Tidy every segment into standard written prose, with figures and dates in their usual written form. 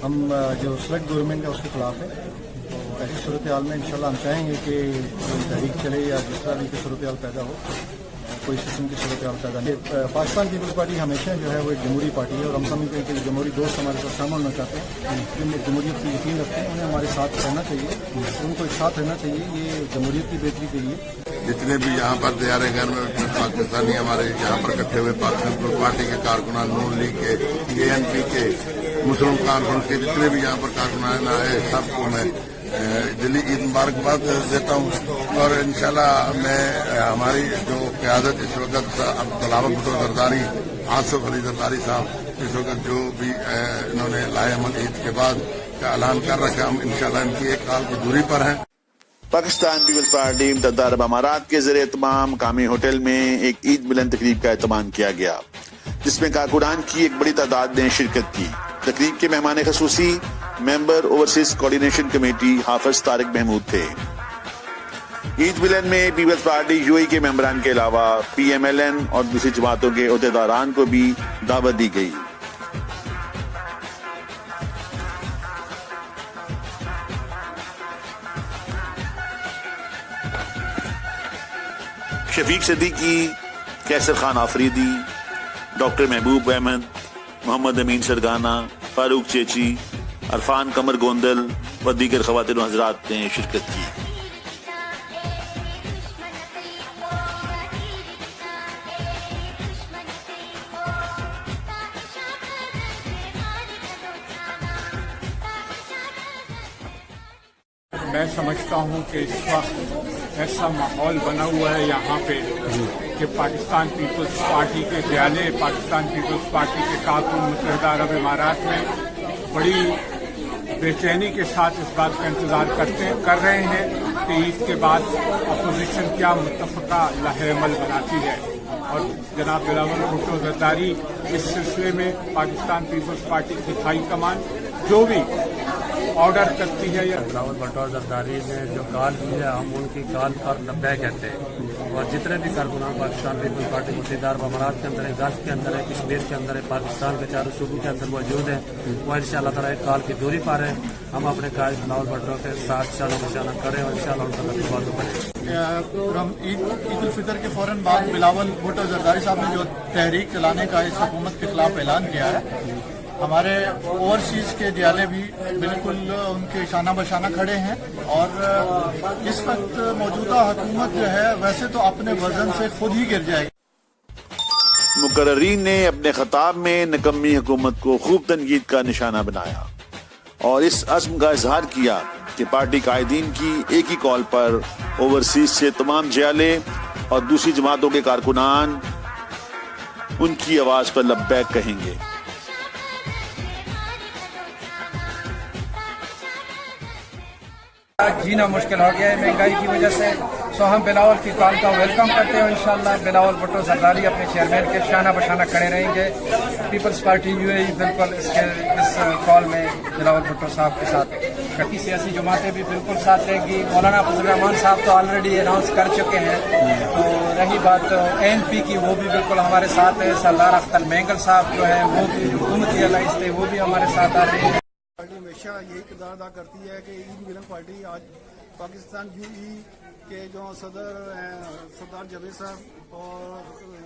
ہم جو select government ہے اس کے خلاف ہے، تو ایسی صورتحال میں انشاءاللہ ہم چاہیں گے کہ تحریک چلے یا جس طرح بھی صورتحال پیدا ہو، کوئی اس قسم کی صورتحال پیدا نہیں۔ پاکستان پیپلز پارٹی ہمیشہ جو ہے وہ ایک جمہوری پارٹی ہے، اور ہم سمجھتے ہیں کہ جمہوری دوست ہمارے ساتھ شامل ہونا چاہتے ہیں، جن میں جمہوریت کی یقین رکھتے ہیں، انہیں ہمارے ساتھ رہنا چاہیے، ان کو ایک ساتھ رہنا چاہیے، یہ جمہوریت کی بہتری کے لیے۔ جتنے بھی یہاں پر دیارے گھر میں پاکستانی ہمارے یہاں پر اکٹھے ہوئے پاکستان پیپلز پارٹی کے کارکنان، نون لیگ کے، ANP کے، مسلم کانفرنس کے جتنے بھی یہاں پر کارکنان آئے، سب کو میں دلی عید مبارکباد دیتا ہوں، اور انشاءاللہ میں ہماری جو قیادت اس وقت بلاول بھٹو زرداری، آصف علی زرداری صاحب اس وقت جو بھی انہوں نے لائے عمل عید کے بعد کا اعلان کر رکھا، ہم انشاءاللہ ان کی ایک سال کی دوری پر ہیں۔ پاکستان پیپلز پارٹی متحدہ عرب امارات کے زیر اہتمام قومی ہوٹل میں ایک عید ملن تقریب کا اہتمام کیا گیا، جس میں کارکنان کی ایک بڑی تعداد نے شرکت کی۔ تقریب کے مہمان خصوصی ممبر اوورسیز کوارڈینیشن کمیٹی حافظ طارق محمود تھے۔ عید ملن میں پیپلز پارٹی UAE کے ممبران کے علاوہ PMLN اور دوسری جماعتوں کے عہدیداران کو بھی دعوت دی گئی۔ شفیق صدیقی، کیسر خان آفریدی، ڈاکٹر محبوب احمد، محمد امین سرگانا، فاروق چیچی، عرفان قمر گوندل و دیگر خواتین و حضرات نے شرکت کی۔ میں سمجھتا ہوں کہ اس وقت ایسا ماحول بنا ہوا ہے یہاں پہ کہ پاکستان پیپلز پارٹی کے دیالے، پاکستان پیپلز پارٹی کے کارکن متحدہ عرب امارات میں بڑی بے چینی کے ساتھ اس بات کا انتظار کر رہے ہیں کہ عید کے بعد اپوزیشن کیا متفقہ لائحہ عمل بناتی ہے، اور جناب بلاول بھٹو زرداری اس سلسلے میں پاکستان پیپلز پارٹی کی ہائی کمان جو بھی آرڈر کرتی ہے۔ یا بلاول بھٹو زرداری نے جو کال کی ہے، ہم ان کی کال پر لبے کہتے ہیں، اور جتنے بھی کارکنان پاکستان پیپلز پارٹی متحدہ عرب امارات کے اندر ہے، گلف کے اندر ہے، کشمیر کے اندر ہے، پاکستان کے چاروں صوبوں کے اندر موجود ہیں، وہ انشاءاللہ تعالیٰ ایک کال کی دوری پر ہیں۔ ہم اپنے قائد بلاول بھٹو کے ساتھ شانہ بشانہ کریں اور انشاءاللہ ان کا باتوں کریں۔ عید الفطر کے فوراً بعد بلاول بھٹو زرداری صاحب نے جو تحریک چلانے کا اس حکومت کے خلاف اعلان کیا ہے، ہمارے اوورسیز کے دیالے بھی بالکل ان کے شانہ بشانہ کھڑے ہیں، اور اس وقت موجودہ حکومت جو ہے ویسے تو اپنے وزن سے خود ہی گر جائے گی۔ مقررین نے اپنے خطاب میں نکمی حکومت کو خوب تنقید کا نشانہ بنایا اور اس عزم کا اظہار کیا کہ پارٹی قائدین کی ایک ہی کال پر اوورسیز سے تمام جیالے اور دوسری جماعتوں کے کارکنان ان کی آواز پر لبیک کہیں گے۔ جینا مشکل ہو گیا ہے مہنگائی کی وجہ سے، سو ہم بلاول کی کال کا ویلکم کرتے ہیں۔ انشاءاللہ بلاول بھٹو زرداری اپنے چیئرمین کے شانہ بشانہ کھڑے رہیں گے۔ پیپلز پارٹی UAE بالکل اس کال میں بلاول بھٹو صاحب کے ساتھ، باقی سیاسی جماعتیں بھی بالکل ساتھ رہیں گی۔ مولانا فضل الرحمان صاحب تو آلریڈی اناؤنس کر چکے ہیں، تو رہی بات ANP کی، وہ بھی بالکل ہمارے ساتھ ہے۔ سردار اختر مینگل صاحب جو ہے وہ بھی حکومتی الائز تھے، وہ بھی ہمارے ساتھ آ رہے ہیں۔ پارٹی ہمیشہ یہی کردار ادا کرتی ہے کہ عید ملن پارٹی آج پاکستان UAE کے جو صدر ہیں سردار جاوید صاحب اور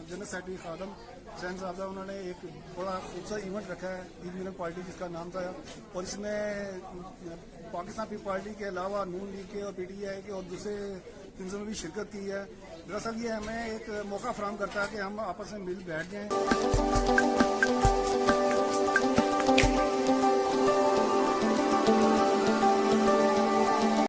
جنرل سیکرٹری خادم حسین صاحب، انہوں نے ایک بڑا خوبصورت ایونٹ رکھا ہے عید ملن پارٹی، جس کا نام تھا، اور اس میں پاکستان پیپلز پارٹی کے علاوہ نون لیگ کے اور PTI کے اور دوسرے تنظیموں نے بھی شرکت کی ہے۔ دراصل یہ ہمیں ایک موقع فراہم کرتا ہے کہ ہم آپس میں مل بیٹھ جائیں۔